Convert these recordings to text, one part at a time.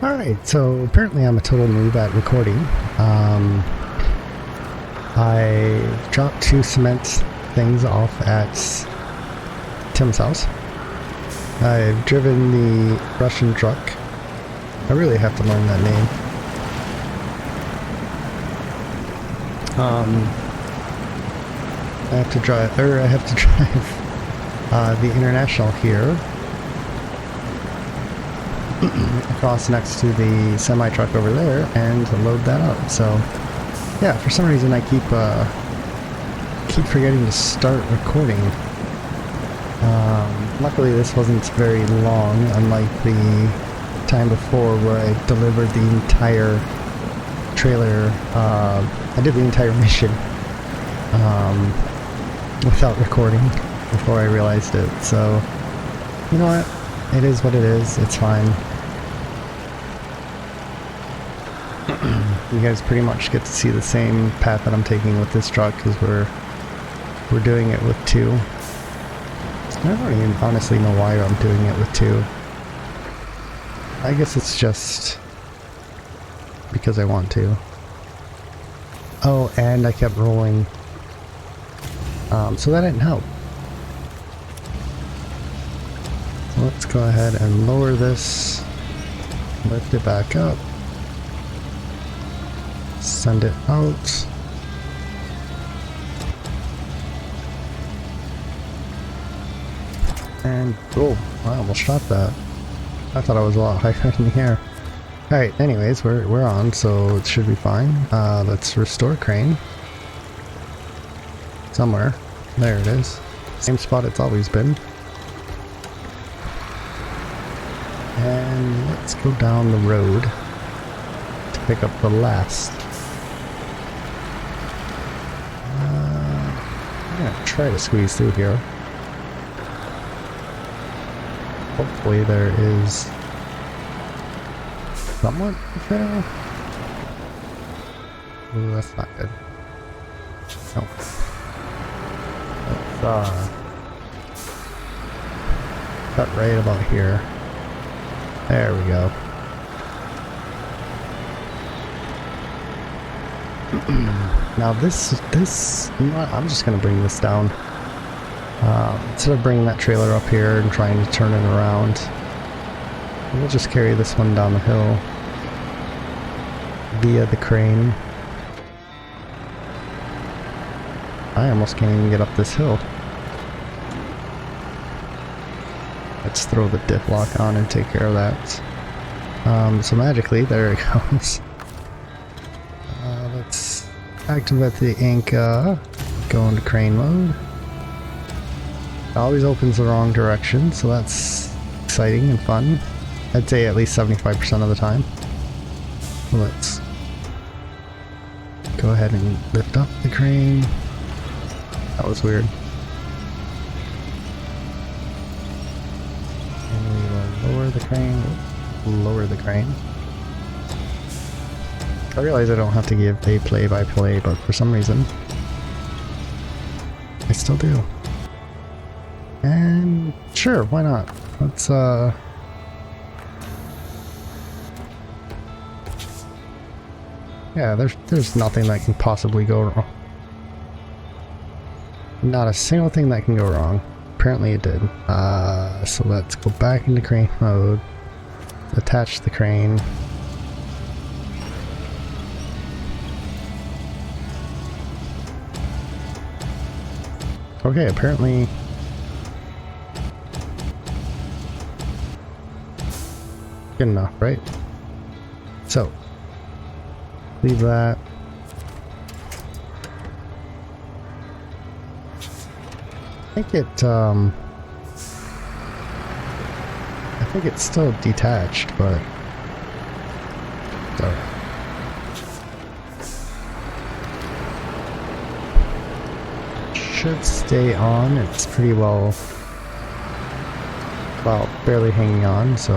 Alright, so apparently I'm a total noob at recording. I dropped 2 cement things off at Tim's house. I've driven the Russian truck. I really have to learn that name. I have to drive the International here. Across next to the semi-truck over there and to load that up. So yeah, for some reason I keep forgetting to start recording. Luckily this wasn't very long, unlike the time before where I delivered the entire trailer. I did the entire mission without recording before I realized it. So you know what? It is what it is. It's fine. You guys pretty much get to see the same path that I'm taking with this truck because we're doing it with 2. I don't even honestly know why I'm doing it with 2. I guess it's just because I want to. Oh, and I kept rolling. So that didn't help. So let's go ahead and lower this. Lift it back up. Send it out. And oh, I almost shot that. I thought I was a lot higher in the air. Alright, anyways, we're on, so it should be fine. Let's restore crane. Somewhere. There it is. Same spot it's always been. And let's go down the road to pick up the last. I'm gonna try to squeeze through here. Hopefully there is somewhat there. Ooh, that's not good. No. Let's cut right about here. There we go. Now this, you know what, I'm just gonna bring this down. Instead of bringing that trailer up here and trying to turn it around, we'll just carry this one down the hill via the crane. I almost can't even get up this hill. Let's throw the diff lock on and take care of that. So magically, there it goes. Let's activate the anchor, go into crane mode. It always opens the wrong direction, so that's exciting and fun. I'd say at least 75% of the time. So let's go ahead and lift up the crane. That was weird. And we will lower the crane. Lower the crane. I realize I don't have to give a play-by-play, but for some reason I still do. And sure, why not? Let's yeah, there's nothing that can possibly go wrong. Not a single thing that can go wrong. Apparently it did. So let's go back into crane mode. Attach the crane. Okay, apparently good enough, right? So leave that. I think it's still detached, but so should stay on. It's pretty well barely hanging on, so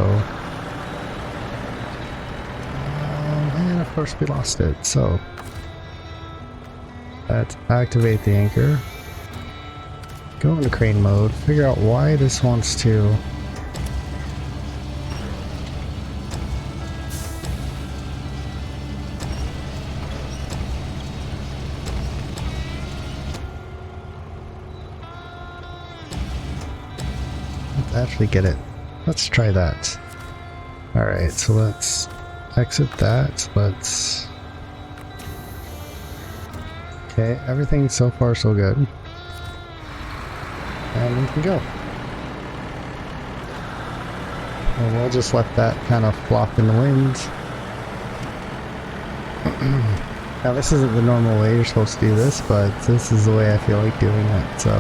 and of course we lost it. So let's activate the anchor. Go into crane mode, figure out why this wants to actually get it. Let's try that. Alright, so let's exit that. Let's... Okay, everything so far so good. And we can go. And we'll just let that kind of flop in the wind. Now this isn't the normal way you're supposed to do this, but this is the way I feel like doing it, so...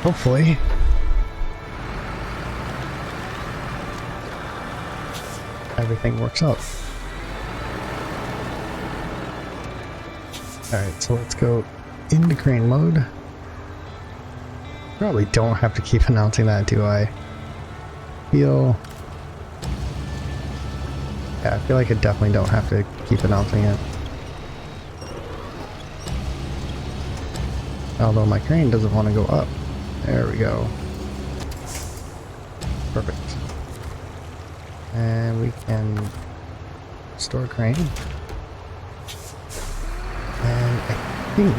Hopefully... everything works out. Alright, so let's go into crane mode. Probably don't have to keep announcing that, do I? Yeah, I feel like I definitely don't have to keep announcing it. Although my crane doesn't want to go up. There we go. Perfect. And we can store crane. And I think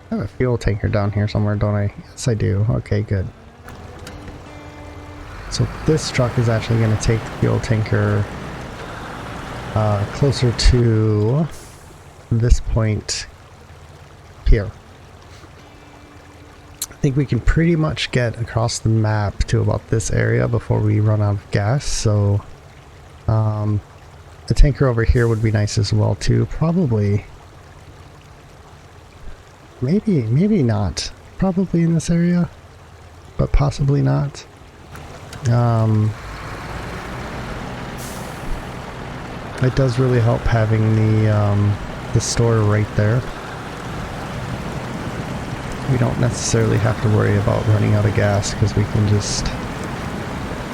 I have a fuel tanker down here somewhere, don't I? Yes, I do. Okay, good. So this truck is actually going to take the fuel tanker closer to this point here. I think we can pretty much get across the map to about this area before we run out of gas, so the tanker over here would be nice as well too. Probably, maybe not. Probably in this area, but possibly not. It does really help having the store right there. We don't necessarily have to worry about running out of gas because we can just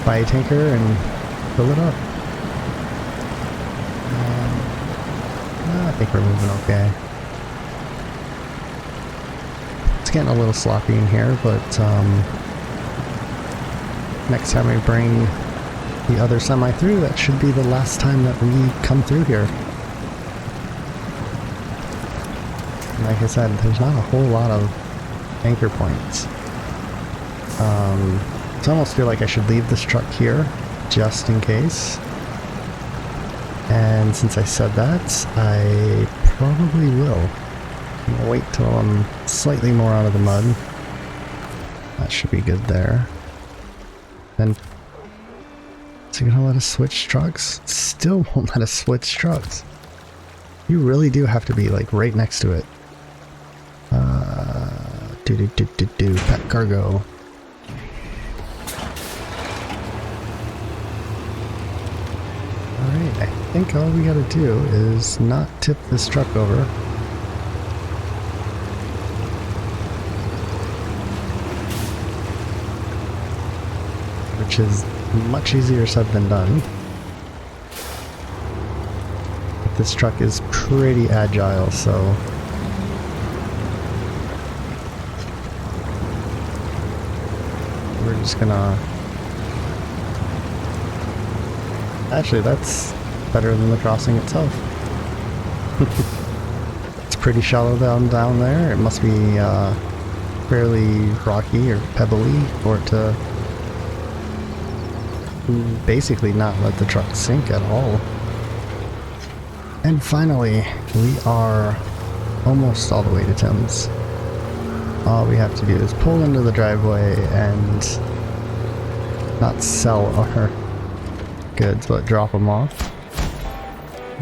buy a tanker and fill it up. I think we're moving okay. It's getting a little sloppy in here, but next time we bring the other semi through, that should be the last time that we come through here. Like I said, there's not a whole lot of anchor points. So I almost feel like I should leave this truck here, just in case. And since I said that, I probably will. I'm gonna wait till I'm slightly more out of the mud. That should be good there. Then, is it gonna let us switch trucks? Still won't let us switch trucks. You really do have to be like right next to it. Pet cargo. Alright, I think all we gotta do is not tip this truck over. Which is much easier said than done. But this truck is pretty agile, so... we're just gonna... Actually, that's better than the crossing itself. It's pretty shallow down there. It must be fairly rocky or pebbly for it to basically not let the truck sink at all. And finally, we are almost all the way to Tim's. All we have to do is pull into the driveway and not sell our goods, but drop them off.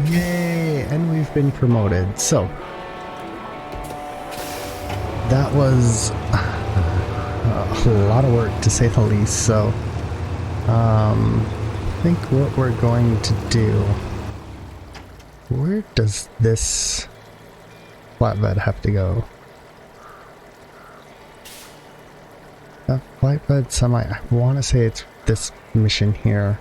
Yay! And we've been promoted. So, that was a lot of work to say the least, so I think what we're going to do... Where does this flatbed have to go? That flatbed semi, I want to say it's this mission here.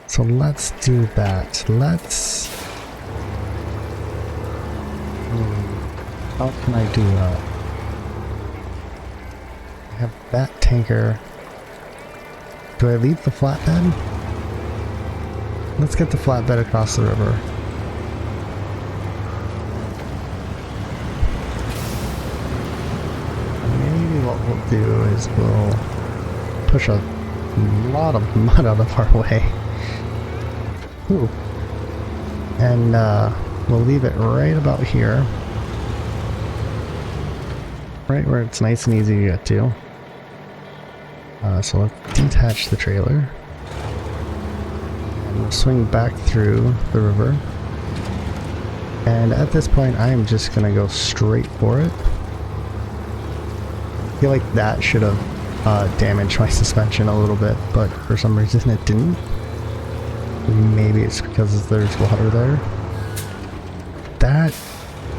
So let's do that. Let's... how can I do that? I have that tanker. Do I leave the flatbed? Let's get the flatbed across the river. we'll do is we'll push a lot of mud out of our way. Ooh. And we'll leave it right about here. Right where it's nice and easy to get to. So let's detach the trailer. And we'll swing back through the river. And at this point, I am just going to go straight for it. I feel like that should have damaged my suspension a little bit, but for some reason it didn't. Maybe it's because there's water there. That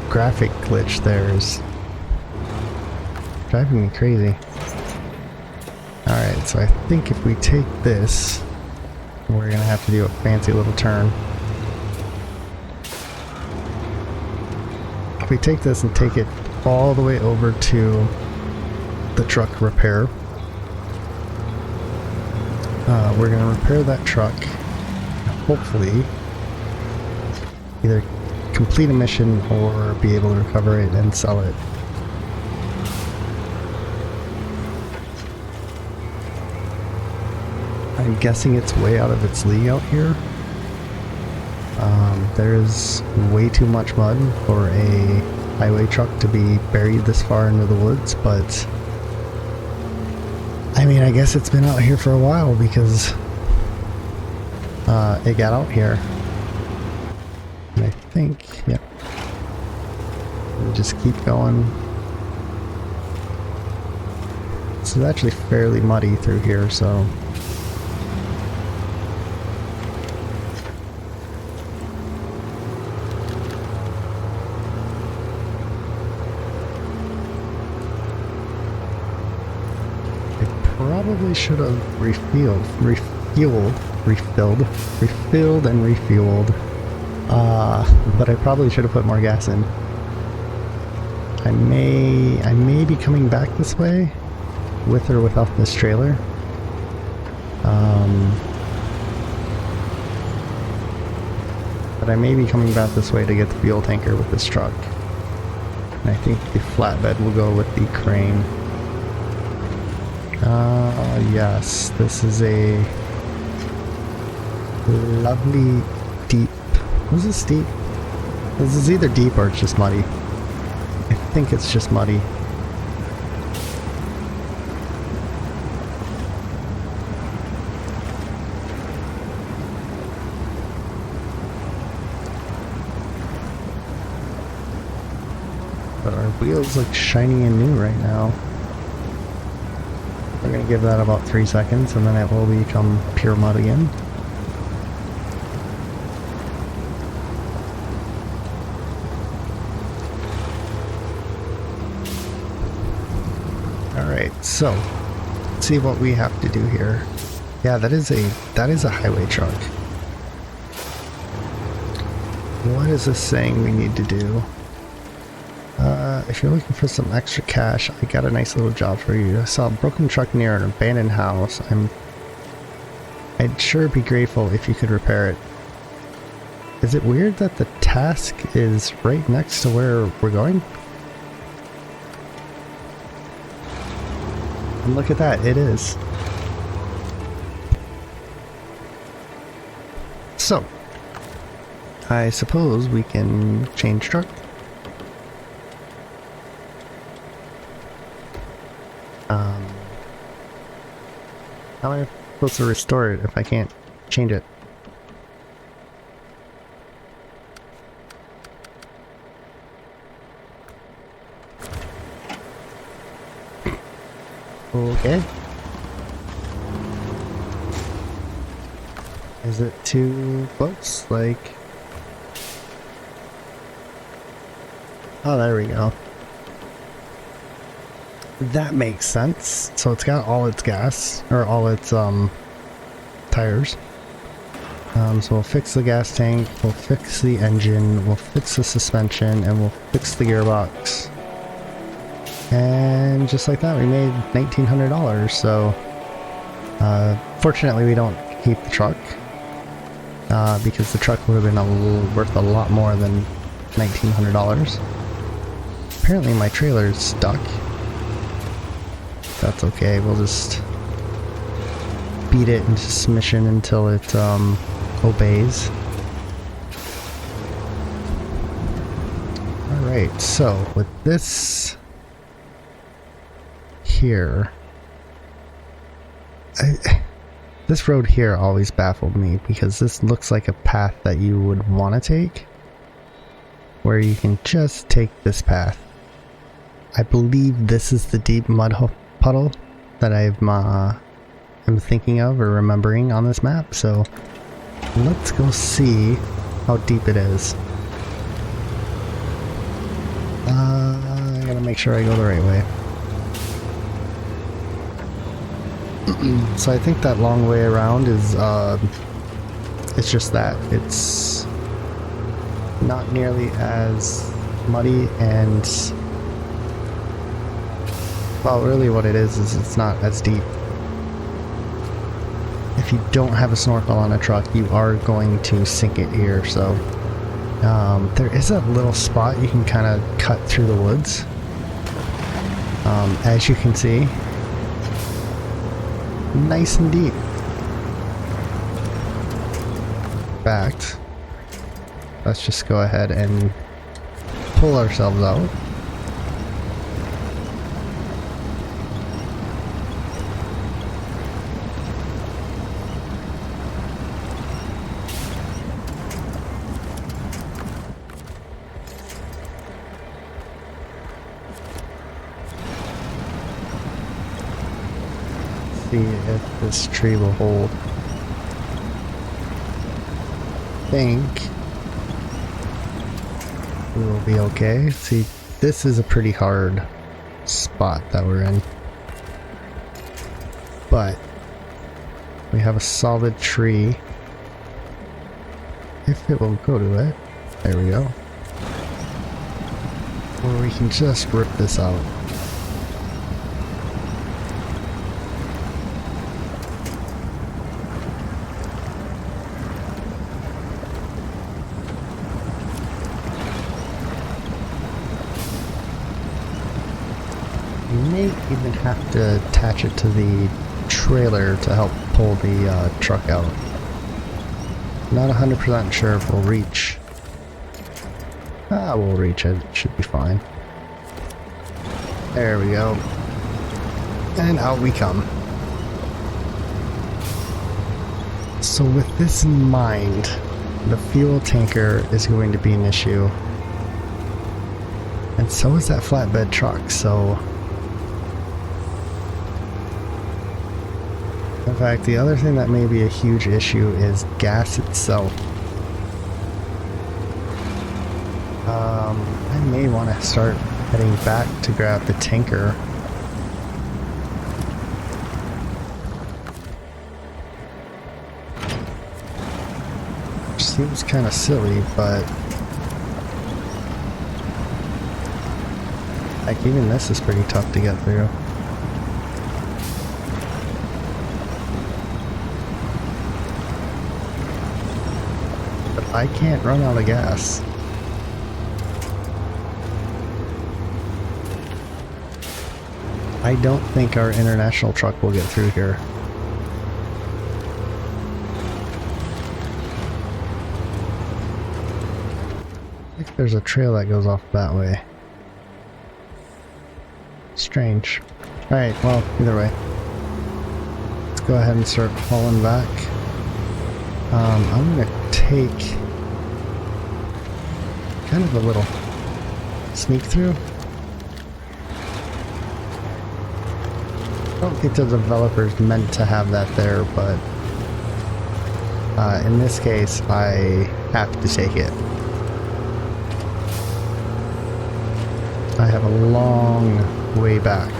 graphic glitch there is driving me crazy. Alright, so I think if we take this, we're gonna have to do a fancy little turn. If we take this and take it all the way over to the truck repair, we're gonna repair that truck, hopefully either complete a mission or be able to recover it and sell it. I'm guessing it's way out of its league out here. There's way too much mud for a highway truck to be buried this far into the woods, but I mean, I guess it's been out here for a while because it got out here. And I think, yep. We'll just keep going. This is actually fairly muddy through here, so probably should have refilled and refueled. But I probably should have put more gas in. I may be coming back this way, with or without this trailer. But I may be coming back this way to get the fuel tanker with this truck. And I think the flatbed will go with the crane. Yes, this is a lovely deep. Was this deep? This is either deep or it's just muddy. I think it's just muddy. But our wheels look shiny and new right now. We're going to give that about 3 seconds and then it will become pure mud again. Alright, so let's see what we have to do here. Yeah, that is a highway truck. What is this saying we need to do? If you're looking for some extra cash, I got a nice little job for you. I saw a broken truck near an abandoned house. I'd sure be grateful if you could repair it. Is it weird that the task is right next to where we're going? And look at that, it is. So, I suppose we can change truck. How am I supposed to restore it if I can't change it? Okay. Is it too close? Like... Oh, there we go. That makes sense. So it's got all its gas, or all its tires. So we'll fix the gas tank, we'll fix the engine, we'll fix the suspension, and we'll fix the gearbox. And just like that, we made $1,900. So fortunately, we don't keep the truck because the truck would have been worth a lot more than $1,900. Apparently, my trailer is stuck. that's okay. We'll just beat it into submission until it obeys. Alright, so with this here, this road here always baffled me because this looks like a path that you would want to take, where you can just take this path. I believe this is the deep mud puddle that I'm thinking of or remembering on this map, so let's go see how deep it is. I gotta make sure I go the right way. So I think that long way around is, it's just that. It's not nearly as muddy and, well, really what it is it's not as deep. If you don't have a snorkel on a truck, you are going to sink it here, so there is a little spot you can kind of cut through the woods. As you can see, nice and deep. In fact, let's just go ahead and pull ourselves out. See if this tree will hold. I think we will be okay. See, this is a pretty hard spot that we're in, but we have a solid tree. If it will go to it, there we go. Or we can just rip this out. You may even have to attach it to the trailer to help pull the truck out. Not 100% sure if we'll reach. We'll reach it. It should be fine. There we go. And out we come. So with this in mind, the fuel tanker is going to be an issue. And so is that flatbed truck, so... In fact, the other thing that may be a huge issue is gas itself. I may want to start heading back to grab the tanker. Which seems kind of silly, but... Like, even this is pretty tough to get through. I can't run out of gas. I don't think our international truck will get through here. I think there's a trail that goes off that way. Strange. Alright, well, either way. Let's go ahead and start hauling back. I'm gonna take kind of a little sneak through. I don't think the developers meant to have that there, but in this case I have to take it. I have a long way back,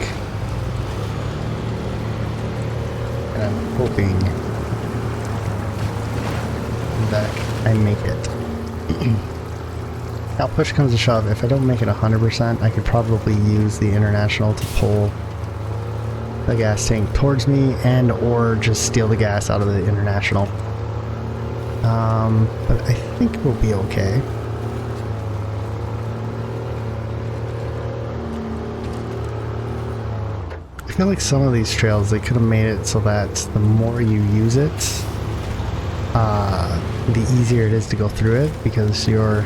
and I'm hoping that I make it. Now push comes to shove, if I don't make it 100%, I could probably use the international to pull the gas tank towards me and or just steal the gas out of the international. But I think we'll be okay. If feel like some of these trails, they could have made it so that the more you use it, the easier it is to go through it, because you're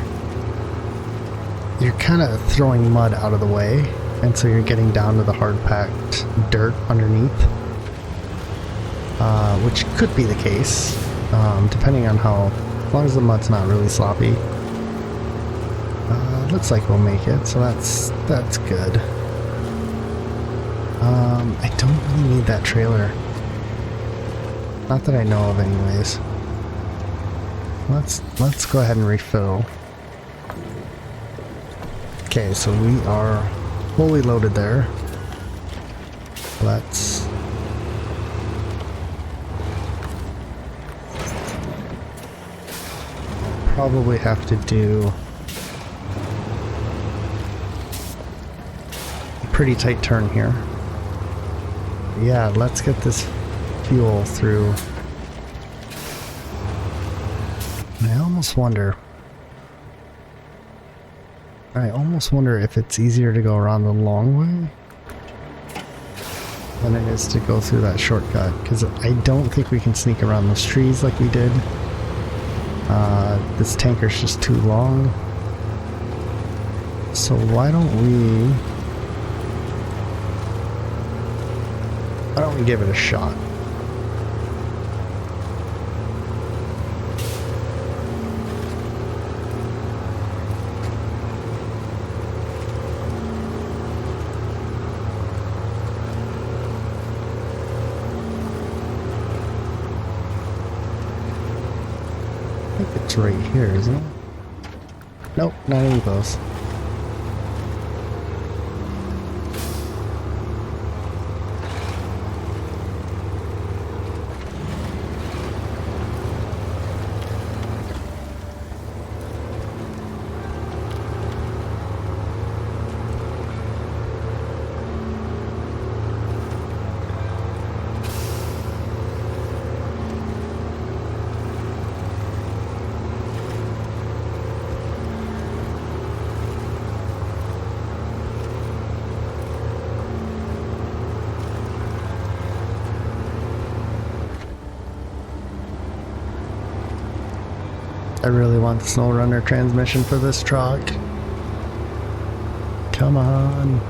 kind of throwing mud out of the way, and so you're getting down to the hard-packed dirt underneath, which could be the case, depending on how, as long as the mud's not really sloppy. Looks like we'll make it, so that's good. I don't really need that trailer. Not that I know of anyways. Let's go ahead and refill. Okay, so we are fully loaded there. Let's probably have to do a pretty tight turn here. Yeah, let's get this fuel through. I almost wonder if it's easier to go around the long way than it is to go through that shortcut, because I don't think we can sneak around those trees like we did. This tanker's just too long. So why don't we give it a shot? I think it's right here, isn't it? Nope, not even close. I really want the SnowRunner transmission for this truck. Come on.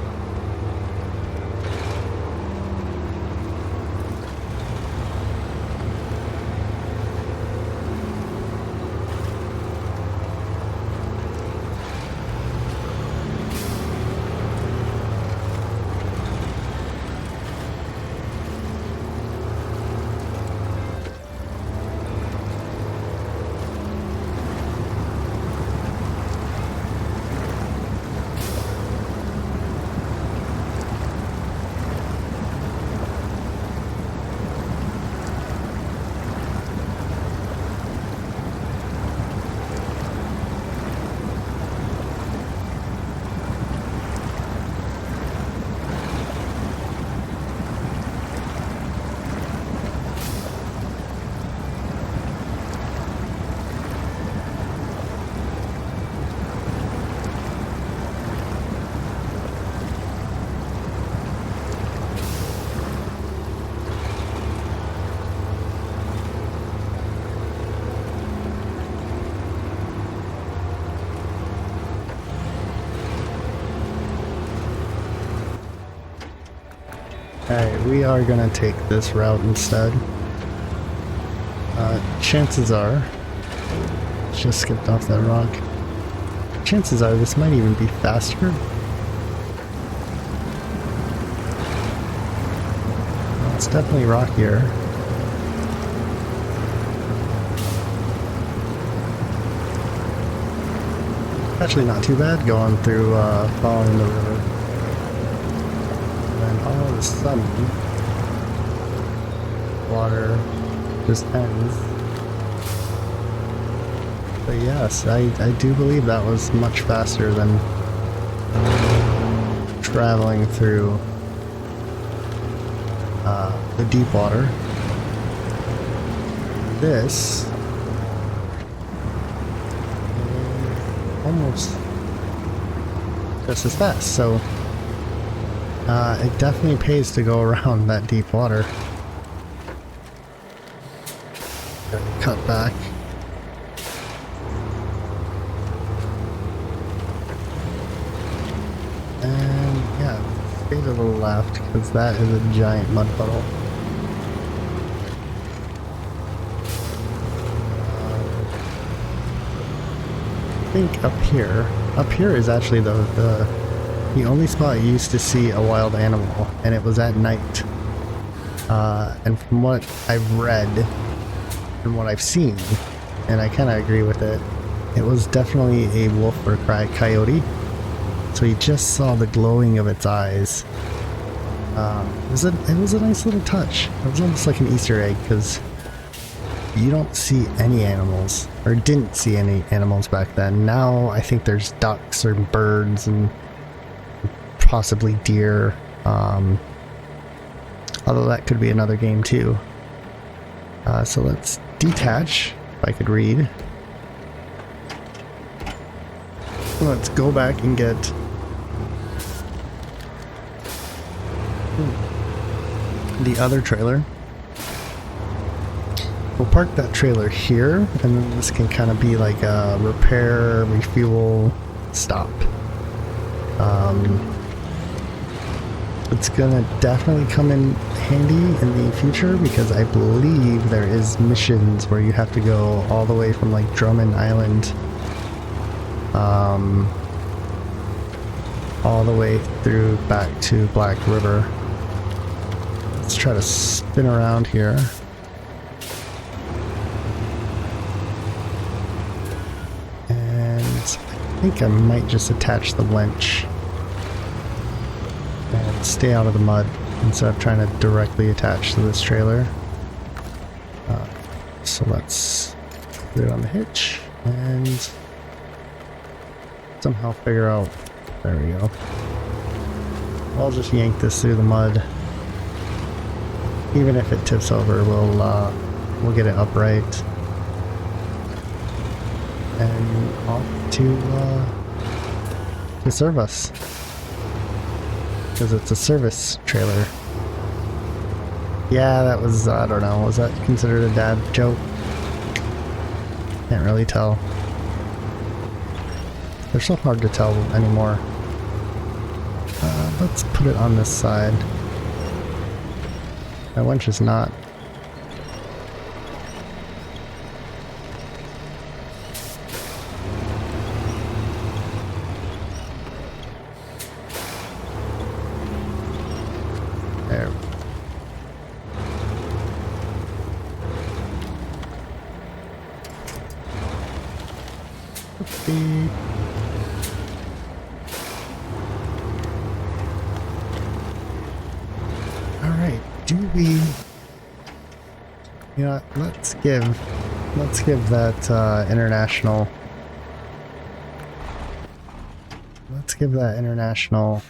Alright, we are gonna take this route instead. Chances are, just skipped off that rock. Chances are this might even be faster. Well, it's definitely rockier. Actually not too bad going through, following the river. All of a sudden, water just ends. But yes, I do believe that was much faster than traveling through the deep water. This is almost just as fast, so It definitely pays to go around that deep water. Cut back. And yeah, stay to the left because that is a giant mud puddle. I think up here is actually the only spot you used to see a wild animal, and it was at night. And from what I've read and what I've seen, and I kind of agree with it, it was definitely a wolf or coyote. So you just saw the glowing of its eyes. It was a nice little touch. It was almost like an Easter egg because you don't see any animals, or didn't see any animals back then. Now I think there's ducks or birds and possibly deer. Although that could be another game too. So let's detach, if I could read. Let's go back and get the other trailer. We'll park that trailer here, and then this can kind of be like a repair, refuel stop. It's gonna definitely come in handy in the future because I believe there is missions where you have to go all the way from like Drummond Island all the way through back to Black River. Let's try to spin around here. And I think I might just attach the winch and stay out of the mud instead of trying to directly attach to this trailer. So let's put it on the hitch and somehow figure out. There we go. I'll just yank this through the mud. Even if it tips over, we'll get it upright and off to serve us. Because it's a service trailer. Yeah, that was, I don't know, was that considered a dad joke? Can't really tell. They're so hard to tell anymore. Let's put it on this side. My winch is not. There. Oopsie. Alright, do we... You know, let's give that international... Let's give that international...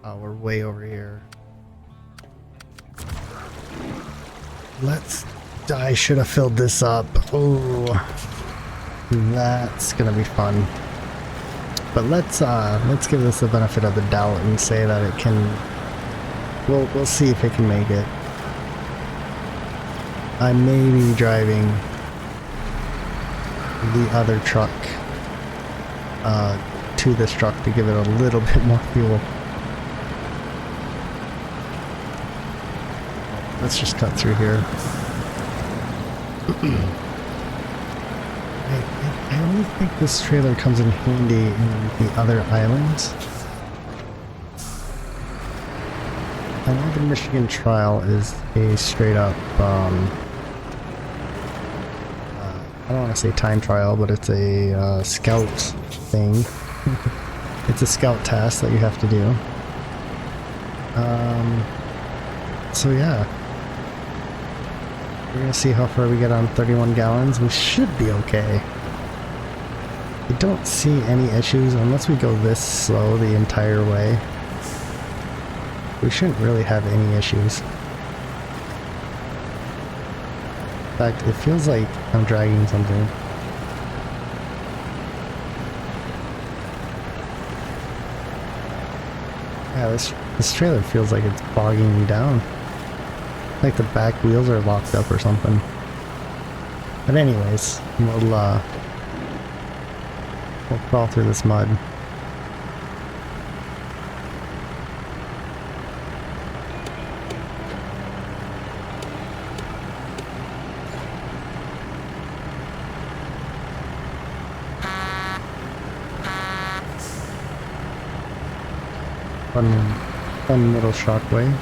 we're way over here. I should have filled this up. Oh, that's gonna be fun. But let's give this the benefit of the doubt and say that it can. We'll see if it can make it. I may be driving the other truck to this truck to give it a little bit more fuel. Let's just cut through here. I only think this trailer comes in handy in the other islands. I know the Michigan trial is a straight up, I don't want to say time trial, but it's a scout thing. It's a scout task that you have to do. So yeah. We're gonna see how far we get on 31 gallons. We should be okay. I don't see any issues unless we go this slow the entire way. We shouldn't really have any issues. In fact, it feels like I'm dragging something. Yeah, this trailer feels like it's bogging me down. Like the back wheels are locked up or something. But anyways, we'll crawl through this mud. Fun little shockwave.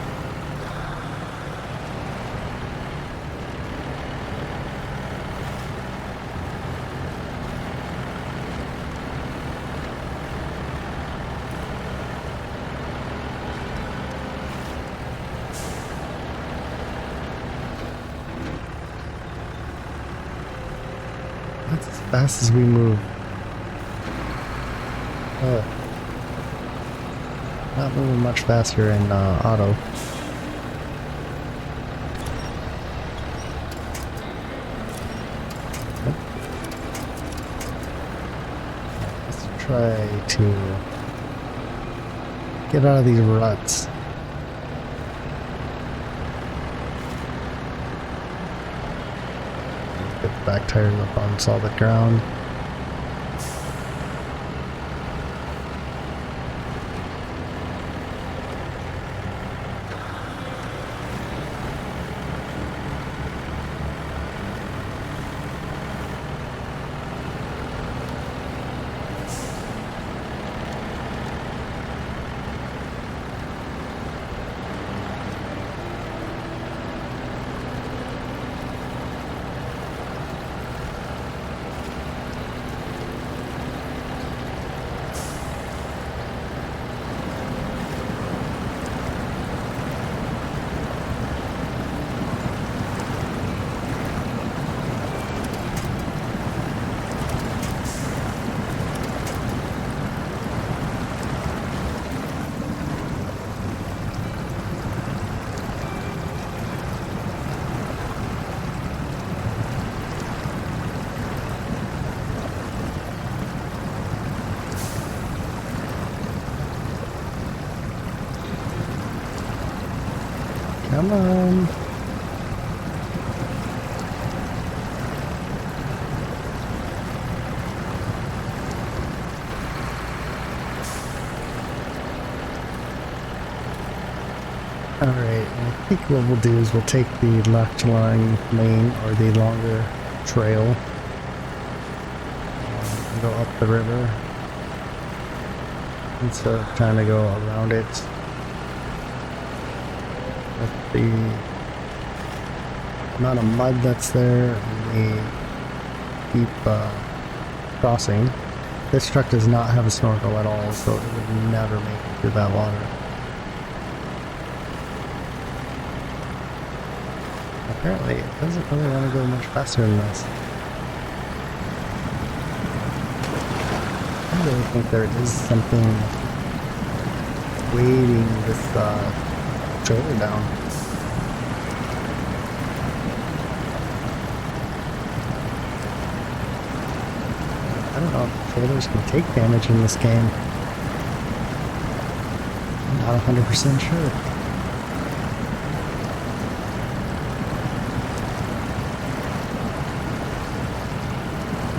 That's as fast as we move. Not moving much faster in auto. Let's try to get out of these ruts. Get the back tires up on solid ground. Come on. Alright, I think what we'll do is we'll take the left line lane, or the longer trail, and go up the river instead of trying to go around it. With the amount of mud that's there and the deep crossing. This truck does not have a snorkel at all, so it would never make it through that water. Apparently, it doesn't really want to go much faster than this. I really think there is something weighting this trailer down. I don't know if trailers can take damage in this game. I'm not 100% sure.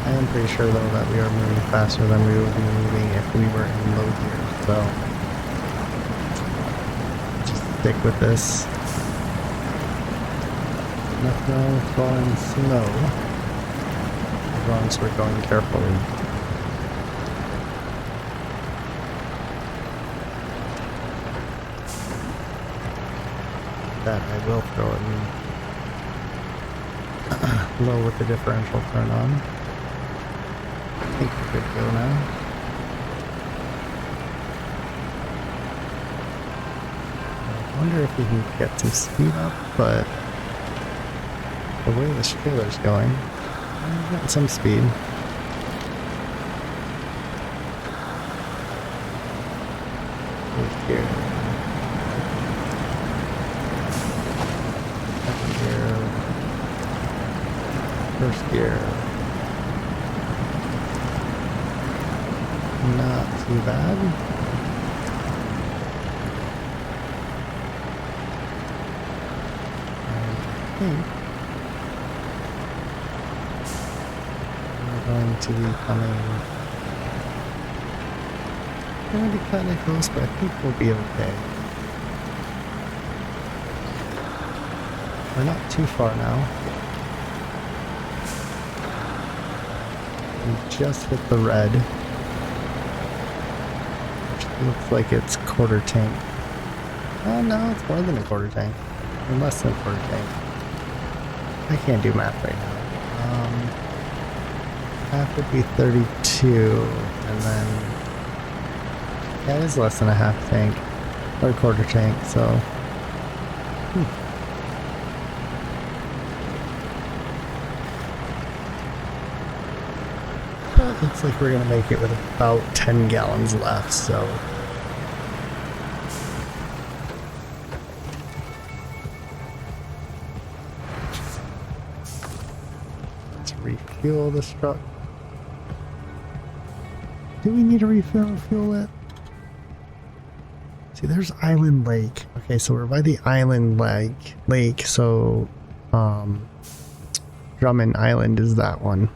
I am pretty sure though that we are moving faster than we would be moving if we were in low gear, so just stick with this. Nothing wrong with going slow, as long as we're going carefully. That I will throw it in low with the differential turn on. I think we're good to go now. I wonder if we can get some speed up, but the way this trailer's going, I'm getting some speed. Here. Second gear. First gear. Not too bad. think we're going to be coming. Going to be kind of close, but I think we'll be okay. We're not too far now. We just hit the red, which looks like it's quarter tank. Oh no, it's more than a quarter tank. Or less than a quarter tank. I can't do math right now. Half would be 32, and then yeah, it is less than a half tank or a quarter tank. So. Looks like we're gonna make it with about 10 gallons left, so. Let's refuel this truck. Do we need to refuel it? See, there's Island Lake. Okay, so we're by the Island Lake, so Drummond Island is that one.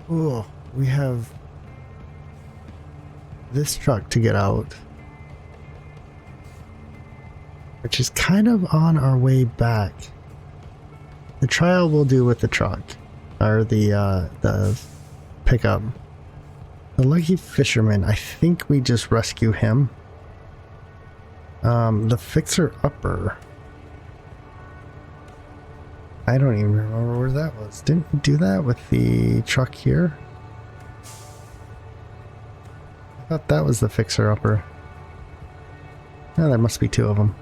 Oh, we have this truck to get out, which is kind of on our way back. The trial we'll do with the truck, or the pickup. The Lucky Fisherman, I think we just rescue him. The Fixer-Upper, I don't even remember where that was. Didn't we do that with the truck here? I thought that was the Fixer-Upper. Yeah, there must be two of them.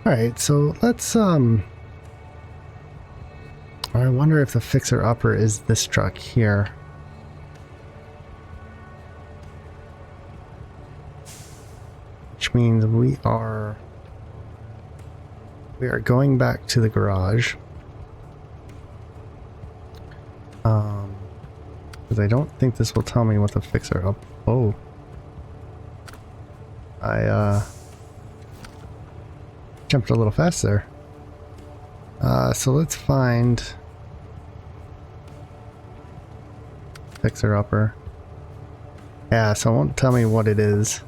Alright, so let's, I wonder if the Fixer-Upper is this truck here. Which means we are going back to the garage. Because I don't think this will tell me what the fixer up. Oh, I jumped a little fast there. So let's find fixer upper. Yeah, so it won't tell me what it is.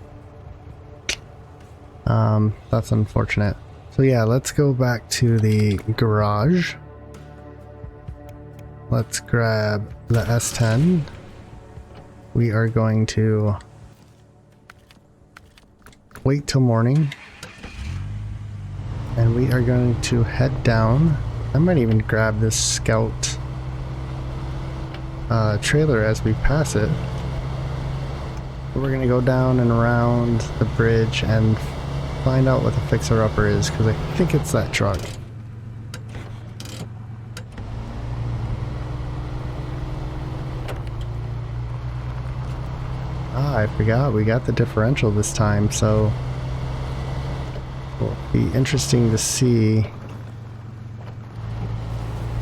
That's unfortunate. So yeah, let's go back to the garage. Let's grab the S10. We are going to wait till morning. And we are going to head down. I might even grab this scout trailer as we pass it. We're going to go down and around the bridge and find out what the fixer-upper is, because I think it's that truck. Ah, I forgot we got the differential this time, so it'll be interesting to see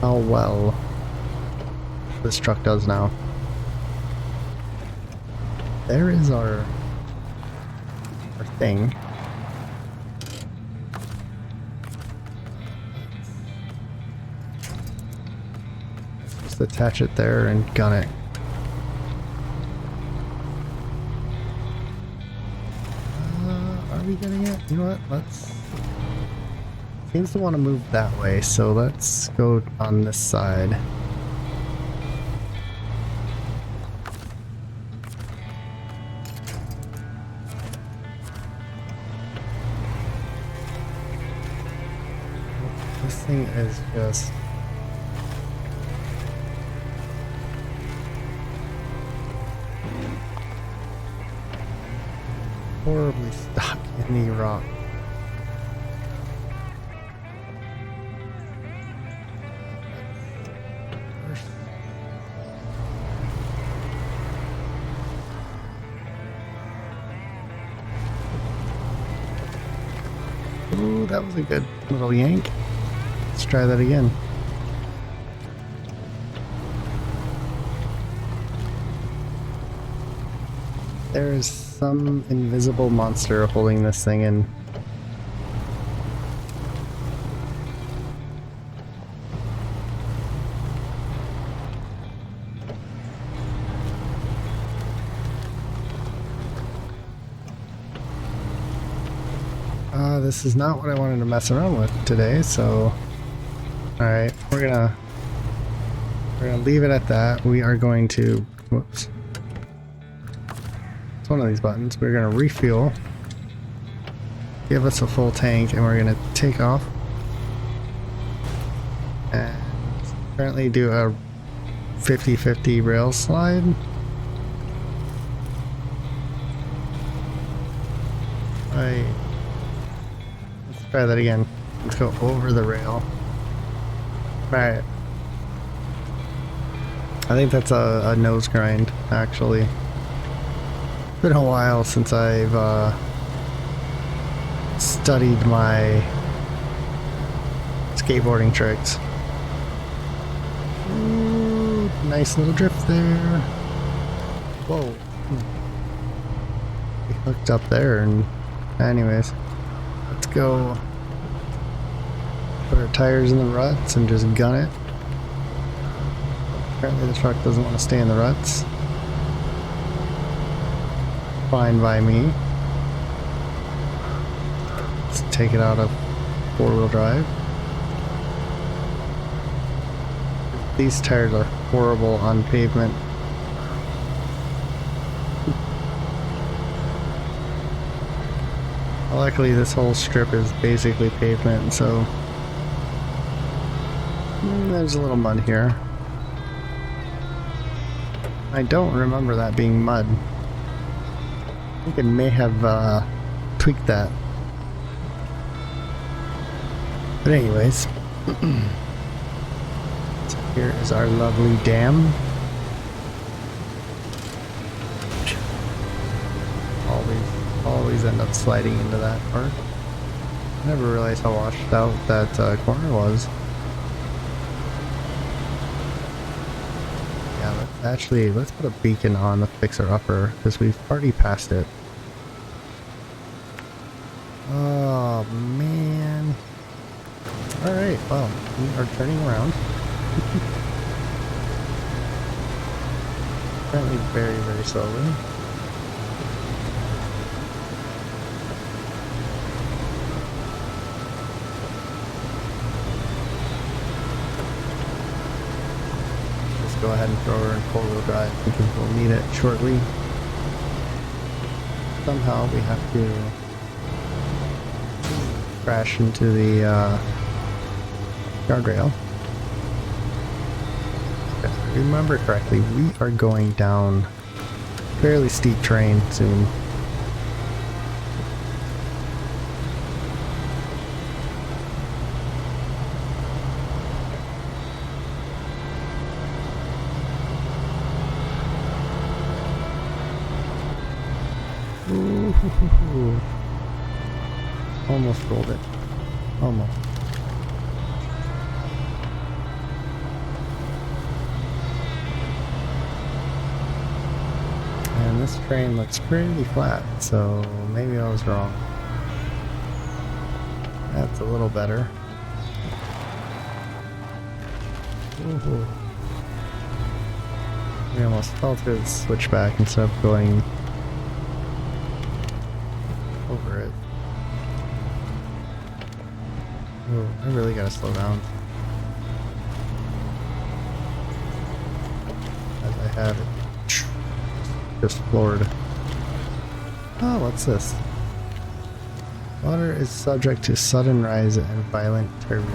how well this truck does now. There is our thing. Just attach it there and gun it. Are we getting it? You know what? Let's... Seems to want to move that way, so let's go on this side. This thing is just... horribly stuck in the rock. Ooh, that was a good little yank. Let's try that again. There is some invisible monster holding this thing in. This is not what I wanted to mess around with today, so... Alright, we're gonna leave it at that. We are going to... Whoops. It's one of these buttons. We're gonna refuel. Give us a full tank, and we're gonna take off. And currently do a 50-50 rail slide. Let's try that again. Let's go over the rail. Alright. I think that's a nose grind, actually. It's been a while since I've studied my skateboarding tricks. Ooh, nice little drift there. Whoa. We hooked up there, and anyways, let's go put our tires in the ruts and just gun it. Apparently the truck doesn't want to stay in the ruts. Fine by me. Let's take it out of four-wheel drive. These tires are horrible on pavement. Luckily this whole strip is basically pavement, so there's a little mud here. I don't remember that being mud. I think it may have tweaked that. But anyways, so here is our lovely dam. Always end up sliding into that part. I never realized how washed out that corner was. Yeah, let's put a beacon on the fixer-upper, because we've already passed it. Oh, man. Alright, well, we are turning around. Apparently very, very slowly. Go ahead and throw her in four-wheel drive because we'll need it shortly. Somehow we have to crash into the guardrail. If I remember correctly, we are going down fairly steep terrain soon. Ooh. Almost rolled it. Almost. And this train looks pretty flat, so maybe I was wrong. That's a little better. Ooh. We almost fell through the switchback instead of going over it. Oh, I really gotta slow down. As I have it just floored. Oh, what's this? Water is subject to sudden rise and violent turbulence.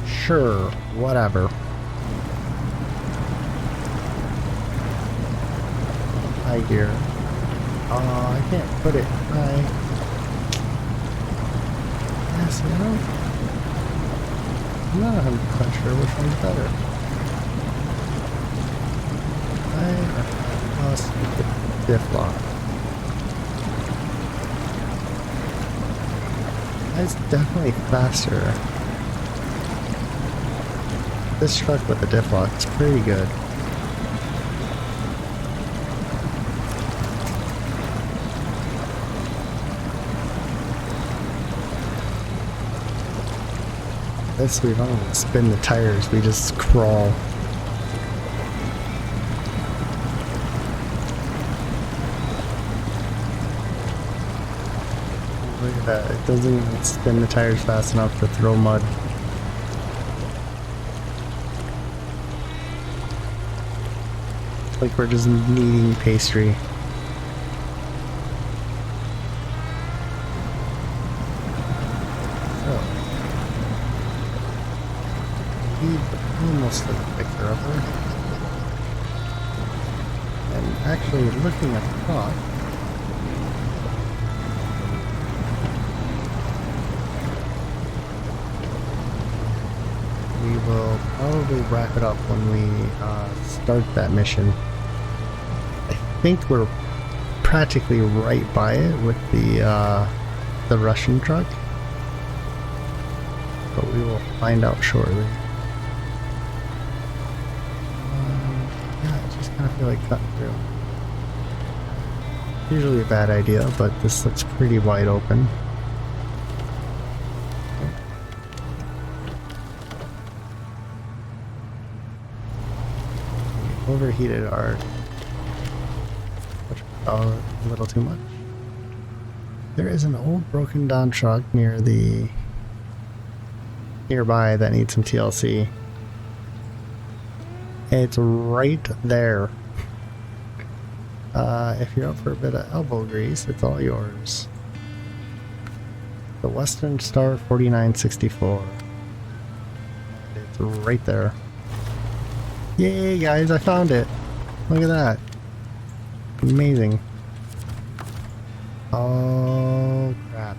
Sure, whatever. High gear. Oh, I can't put it high. Yes, you know? I'm not 100% sure which one's better. I must the diff lock. That's definitely faster. This truck with the diff lock is pretty good. This, we don't even spin the tires, we just crawl. that. It doesn't even spin the tires fast enough to throw mud. It's like we're just kneading pastry. So, we need almost a picture of her. And actually, looking at the clock, we will probably wrap it up when we start that mission. I think we're practically right by it with the Russian truck, but we will find out shortly. Yeah, I just kind of feel like cutting through. Usually a bad idea, but this looks pretty wide open. Overheated our a little too much. There is an old broken down truck nearby that needs some TLC. It's right there. If you're up for a bit of elbow grease, it's all yours. The Western Star 4964. It's right there. Yay, guys, I found it. Look at that. Amazing. Oh, crap.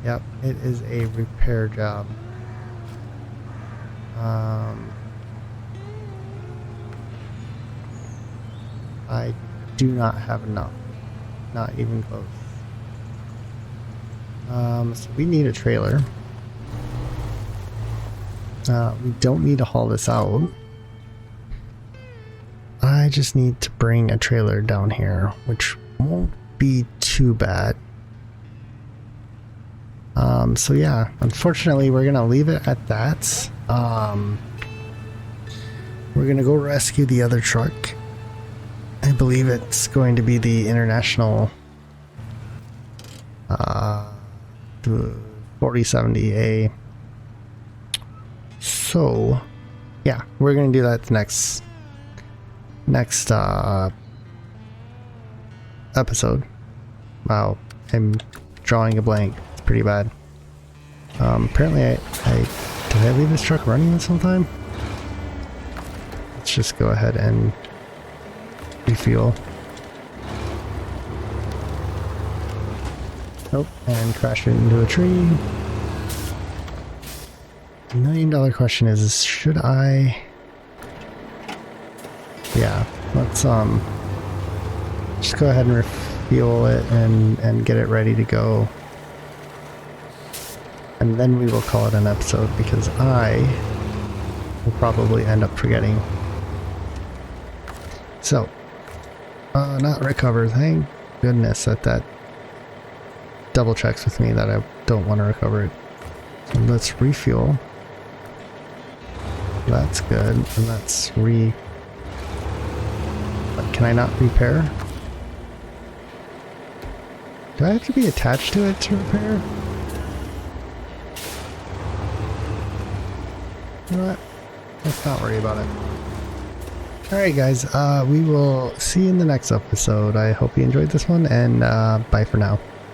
Yep, it is a repair job. I do not have enough. Not even close. So we need a trailer. We don't need to haul this out. I just need to bring a trailer down here, which won't be too bad. So yeah, unfortunately we're gonna leave it at that. We're gonna go rescue the other truck. I believe it's going to be the International 4070A. So yeah, we're gonna do that next episode. Wow, I'm drawing a blank. It's pretty bad. Apparently did I leave this truck running this whole time? Let's just go ahead and refuel. Nope, and crash it into a tree. The $1 million question is, should I? Yeah, let's just go ahead and refuel it and get it ready to go. And then we will call it an episode, because I will probably end up forgetting. So, not recover, thank goodness that double checks with me that I don't want to recover it. So let's refuel. That's good, and let's but can I not repair? Do I have to be attached to it to repair? You know what? Let's not worry about it. Alright guys, we will see you in the next episode. I hope you enjoyed this one, and bye for now.